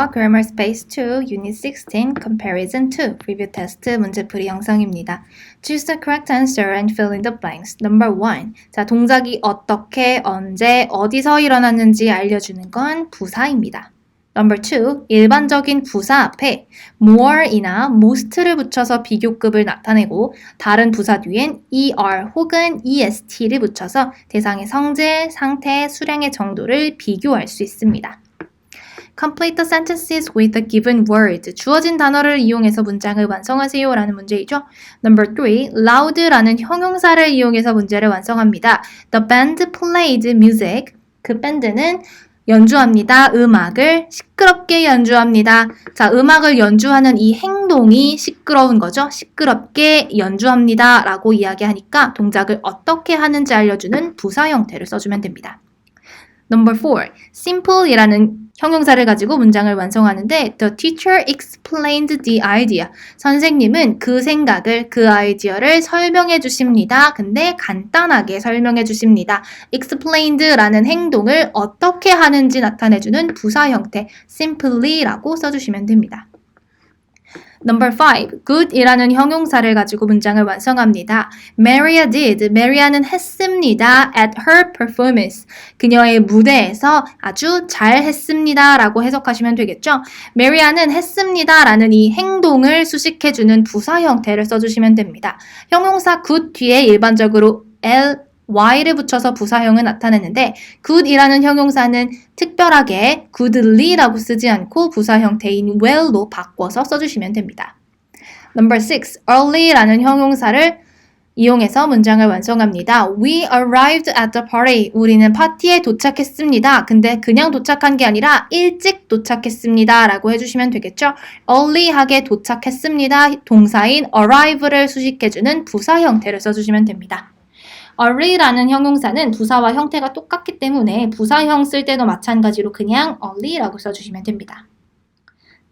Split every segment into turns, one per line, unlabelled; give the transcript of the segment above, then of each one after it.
안녕하세요. Grammar Space 2, Unit 16, Comparison 2, Preview Test 문제풀이 영상입니다. Choose the correct answer and fill in the blanks. Number 1. 자, 동작이 어떻게, 언제, 어디서 일어났는지 알려주는 건 부사입니다. Number 2. 일반적인 부사 앞에 more이나 most를 붙여서 비교급을 나타내고 다른 부사 뒤엔 er 혹은 est를 붙여서 대상의 성질, 상태, 수량의 정도를 비교할 수 있습니다. Complete the sentences with the given word. 주어진 단어를 이용해서 문장을 완성하세요 라는 문제이죠. Number 3. loud라는 형용사를 이용해서 문제를 완성합니다. The band played music. 그 밴드는 연주합니다. 음악을 시끄럽게 연주합니다. 자, 음악을 연주하는 이 행동이 시끄러운 거죠. 시끄럽게 연주합니다 라고 이야기하니까 동작을 어떻게 하는지 알려주는 부사 형태를 써주면 됩니다. Number 4. simple이라는 형용사를 가지고 문장을 완성하는데 The teacher explained the idea. 선생님은 그 생각을, 그 아이디어를 설명해 주십니다. 근데 간단하게 설명해 주십니다. explained라는 행동을 어떻게 하는지 나타내주는 부사 형태 simply라고 써주시면 됩니다. Number 5. good이라는 형용사를 가지고 문장을 완성합니다. Maria did. Maria는 했습니다. At her performance. 그녀의 무대에서 아주 잘 했습니다. 라고 해석하시면 되겠죠. Maria는 했습니다. 라는 이 행동을 수식해주는 부사 형태를 써주시면 됩니다. 형용사 good 뒤에 일반적으로 y를 붙여서 부사형을 나타내는데 good이라는 형용사는 특별하게 goodly라고 쓰지 않고 부사 형태인 well로 바꿔서 써주시면 됩니다. Number 6. early라는 형용사를 이용해서 문장을 완성합니다. We arrived at the party. 우리는 파티에 도착했습니다. 근데 그냥 도착한 게 아니라 일찍 도착했습니다. 라고 해주시면 되겠죠. early하게 도착했습니다. 동사인 arrive를 수식해주는 부사 형태를 써주시면 됩니다. early라는 형용사는 부사와 형태가 똑같기 때문에 부사형 쓸 때도 마찬가지로 그냥 early라고 써주시면 됩니다.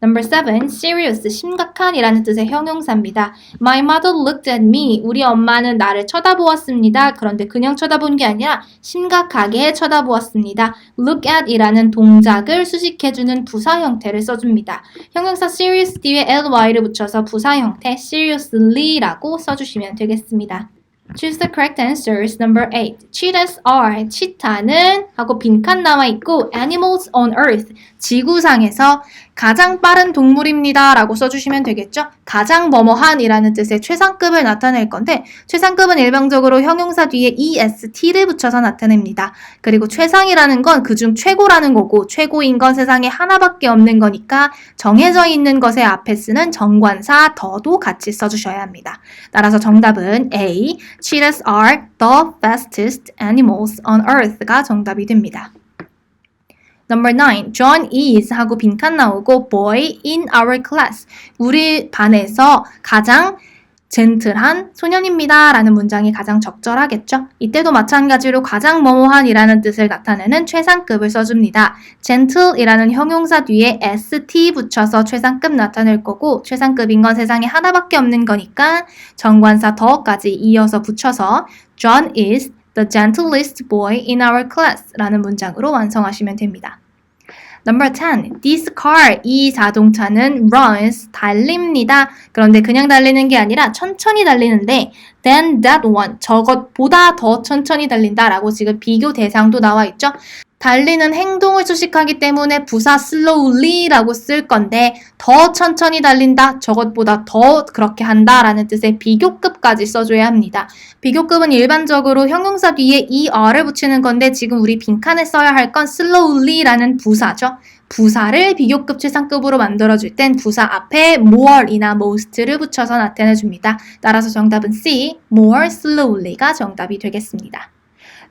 Number 7. serious, 심각한이라는 뜻의 형용사입니다. My mother looked at me. 우리 엄마는 나를 쳐다보았습니다. 그런데 그냥 쳐다본 게 아니라 심각하게 쳐다보았습니다. look at이라는 동작을 수식해주는 부사 형태를 써줍니다. 형용사 serious 뒤에 ly를 붙여서 부사 형태 seriously라고 써주시면 되겠습니다. Choose the correct answers. Number 8. Cheetahs are. 치타는 하고 빈칸 나와 있고 animals on earth. 지구상에서 가장 빠른 동물입니다. 라고 써주시면 되겠죠. 가장 뭐뭐한이라는 뜻의 최상급을 나타낼 건데 최상급은 일반적으로 형용사 뒤에 est를 붙여서 나타냅니다. 그리고 최상이라는 건 그중 최고라는 거고 최고인 건 세상에 하나밖에 없는 거니까 정해져 있는 것의 앞에 쓰는 정관사 더도 같이 써주셔야 합니다. 따라서 정답은 A. Cheetahs are the fastest animals on earth가 정답이 됩니다. Number 9. John is 하고 빈칸 나오고 boy in our class. 우리 반에서 가장 젠틀한 소년입니다. 라는 문장이 가장 적절하겠죠. 이때도 마찬가지로 가장 뭐뭐한이라는 뜻을 나타내는 최상급을 써줍니다. gentle이라는 형용사 뒤에 st 붙여서 최상급 나타낼 거고 최상급인 건 세상에 하나밖에 없는 거니까 정관사 더까지 이어서 붙여서 John is the gentlest boy in our class 라는 문장으로 완성하시면 됩니다. Number 10. This car, 이 자동차는 runs, 달립니다. 그런데 그냥 달리는 게 아니라 천천히 달리는데 than that one, 저것보다 더 천천히 달린다 라고 지금 비교 대상도 나와 있죠. 달리는 행동을 수식하기 때문에 부사 slowly라고 쓸 건데 더 천천히 달린다, 저것보다 더 그렇게 한다 라는 뜻의 비교급까지 써줘야 합니다. 비교급은 일반적으로 형용사 뒤에 er를 붙이는 건데 지금 우리 빈칸에 써야 할 건 slowly라는 부사죠. 부사를 비교급 최상급으로 만들어줄 땐 부사 앞에 more이나 most를 붙여서 나타내줍니다. 따라서 정답은 C, more slowly가 정답이 되겠습니다.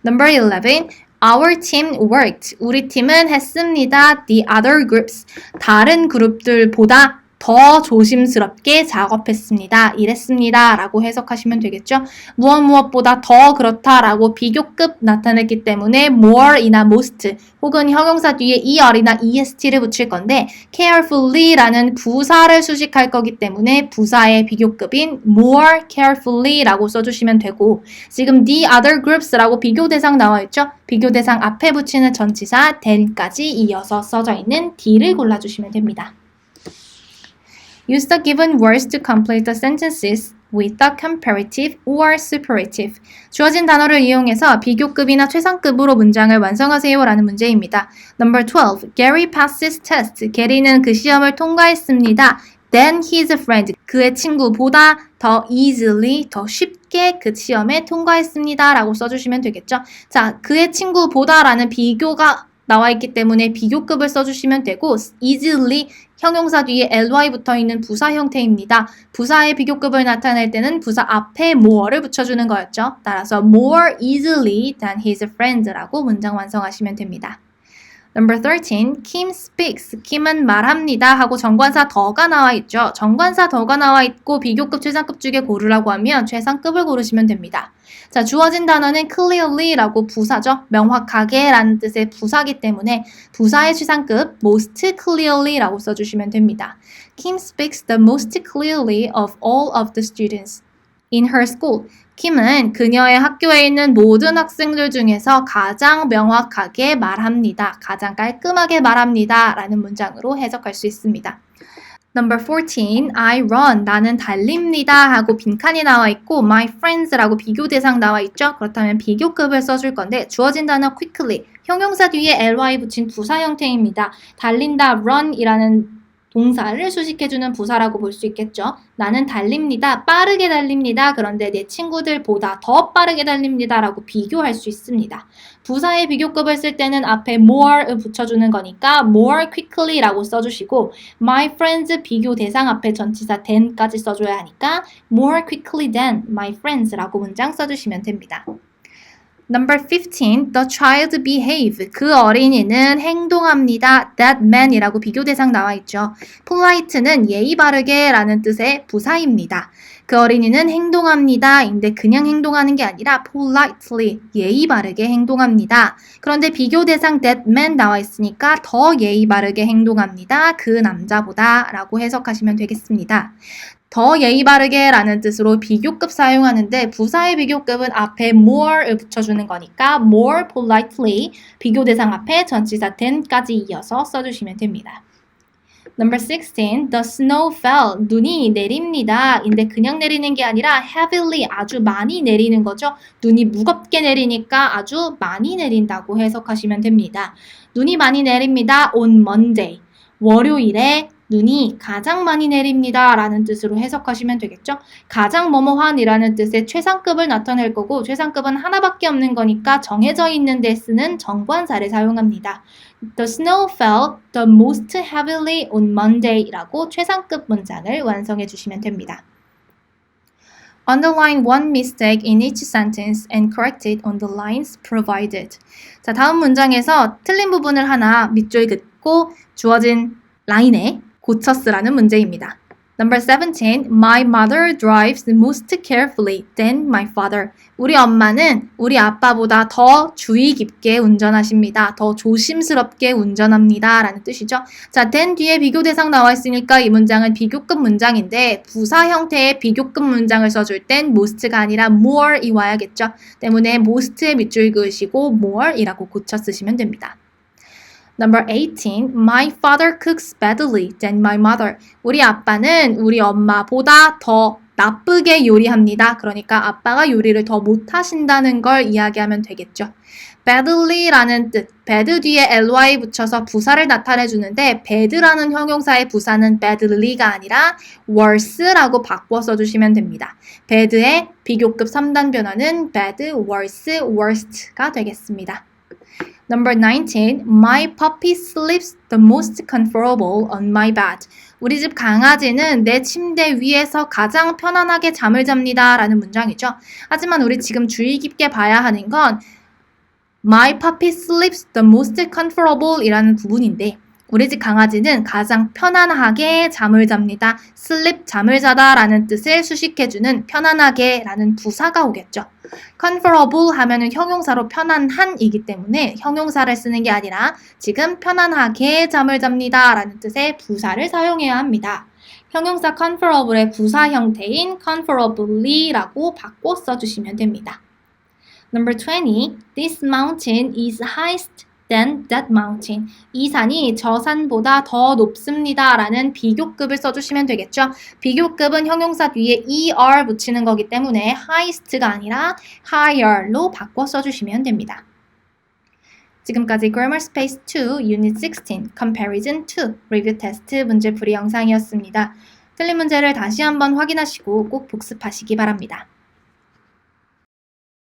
Number 11. Our team worked. 우리 팀은 했습니다. The other groups. 다른 그룹들보다 더 조심스럽게 작업했습니다. 일했습니다. 라고 해석하시면 되겠죠. 무엇보다 더 그렇다라고 비교급 나타냈기 때문에 more이나 most 혹은 형용사 뒤에 er이나 est를 붙일 건데 carefully라는 부사를 수식할 거기 때문에 부사의 비교급인 more carefully라고 써주시면 되고 지금 the other groups라고 비교 대상 나와 있죠. 비교 대상 앞에 붙이는 전치사 then까지 이어서 써져 있는 D를 골라주시면 됩니다. Use the given words to complete the sentences with the comparative or superlative. 주어진 단어를 이용해서 비교급이나 최상급으로 문장을 완성하세요 라는 문제입니다. Number 12. Gary passed his test. 게리는 그 시험을 통과했습니다. Than his friend. 그의 친구보다 더 easily, 더 쉽게 그 시험에 통과했습니다 라고 써주시면 되겠죠. 자, 그의 친구보다 라는 비교가 나와 있기 때문에 비교급을 써주시면 되고 easily 형용사 뒤에 ly 붙어있는 부사 형태입니다. 부사의 비교급을 나타낼 때는 부사 앞에 more를 붙여주는 거였죠. 따라서 more easily than his friends라고 문장 완성하시면 됩니다. Number 13, Kim speaks. Kim은 말합니다 하고 정관사 더가 나와 있죠. 정관사 더가 나와 있고 비교급, 최상급 중에 고르라고 하면 최상급을 고르시면 됩니다. 자, 주어진 단어는 clearly라고 부사죠. 명확하게 라는 뜻의 부사기 때문에 부사의 최상급 most clearly라고 써주시면 됩니다. Kim speaks the most clearly of all of the students in her school. 킴은 그녀의 학교에 있는 모든 학생들 중에서 가장 명확하게 말합니다. 가장 깔끔하게 말합니다. 라는 문장으로 해석할 수 있습니다. Number 14, I run. 나는 달립니다. 하고 빈칸이 나와 있고 my friends라고 비교 대상 나와 있죠. 그렇다면 비교급을 써줄 건데 주어진 단어 quickly. 형용사 뒤에 ly 붙인 부사 형태입니다. 달린다, run이라는 동사를 수식해주는 부사라고 볼 수 있겠죠. 나는 달립니다. 빠르게 달립니다. 그런데 내 친구들보다 더 빠르게 달립니다. 라고 비교할 수 있습니다. 부사의 비교급을 쓸 때는 앞에 more를 붙여주는 거니까 more quickly 라고 써주시고 my friends 비교 대상 앞에 전치사 than까지 써줘야 하니까 more quickly than my friends 라고 문장 써주시면 됩니다. Number 15, the child behave. 그 어린이는 행동합니다. That man이라고 비교 대상 나와 있죠. polite는 예의 바르게 라는 뜻의 부사입니다. 그 어린이는 행동합니다. 인데 그냥 행동하는 게 아니라 politely, 예의 바르게 행동합니다. 그런데 비교 대상 that man 나와 있으니까 더 예의 바르게 행동합니다. 그 남자보다 라고 해석하시면 되겠습니다. 더 예의 바르게 라는 뜻으로 비교급 사용하는데 부사의 비교급은 앞에 more를 붙여주는 거니까 more politely 비교 대상 앞에 전치사 than까지 이어서 써주시면 됩니다. Number 16, the snow fell. 눈이 내립니다. 인데 그냥 내리는 게 아니라 heavily 아주 많이 내리는 거죠. 눈이 무겁게 내리니까 아주 많이 내린다고 해석하시면 됩니다. 눈이 많이 내립니다. on Monday. 월요일에 눈이 가장 많이 내립니다. 라는 뜻으로 해석하시면 되겠죠. 가장 뭐뭐한이라는 뜻의 최상급을 나타낼 거고 최상급은 하나밖에 없는 거니까 정해져 있는 데 쓰는 정관사를 사용합니다. The snow fell the most heavily on Monday 라고 최상급 문장을 완성해 주시면 됩니다. Underline one mistake in each sentence and correct it on the lines provided. 자, 다음 문장에서 틀린 부분을 하나 밑줄 긋고 주어진 라인에 고쳐 쓰라는 문제입니다. Number 17, my mother drives most carefully than my father. 우리 엄마는 우리 아빠보다 더 주의 깊게 운전하십니다. 더 조심스럽게 운전합니다. 라는 뜻이죠. 자, than 뒤에 비교 대상 나와 있으니까 이 문장은 비교급 문장인데 부사 형태의 비교급 문장을 써줄 땐 most가 아니라 more이 와야겠죠. 때문에 most에 밑줄 그으시고 more이라고 고쳐 쓰시면 됩니다. Number 18, my father cooks badly than my mother. 우리 아빠는 우리 엄마보다 더 나쁘게 요리합니다. 그러니까 아빠가 요리를 더 못하신다는 걸 이야기하면 되겠죠. badly라는 뜻, bad 뒤에 ly 붙여서 부사를 나타내 주는데 bad라는 형용사의 부사는 badly가 아니라 worse라고 바꿔 써주시면 됩니다. bad의 비교급 3단 변화는 bad, worse, worst가 되겠습니다. Number 19, my puppy sleeps the most comfortable on my bed. 우리 집 강아지는 내 침대 위에서 가장 편안하게 잠을 잡니다. 라는 문장이죠. 하지만 우리 지금 주의 깊게 봐야 하는 건 My puppy sleeps the most comfortable 이라는 부분인데 우리 집 강아지는 가장 편안하게 잠을 잡니다. sleep, 잠을 자다 라는 뜻을 수식해주는 편안하게 라는 부사가 오겠죠. comfortable 하면은 형용사로 편안한이기 때문에 형용사를 쓰는 게 아니라 지금 편안하게 잠을 잡니다 라는 뜻의 부사를 사용해야 합니다. 형용사 comfortable의 부사 형태인 comfortably 라고 바꿔 써주시면 됩니다. Number 20. This mountain is highest than that mountain. 이 산이 저 산보다 더 높습니다 라는 비교급을 써주시면 되겠죠. 비교급은 형용사 뒤에 er 붙이는 거기 때문에 highest가 아니라 higher로 바꿔 써주시면 됩니다. 지금까지 Grammar Space 2 Unit 16 Comparison 2 리뷰 테스트 문제풀이 영상이었습니다. 틀린 문제를 다시 한번 확인하시고 꼭 복습하시기 바랍니다.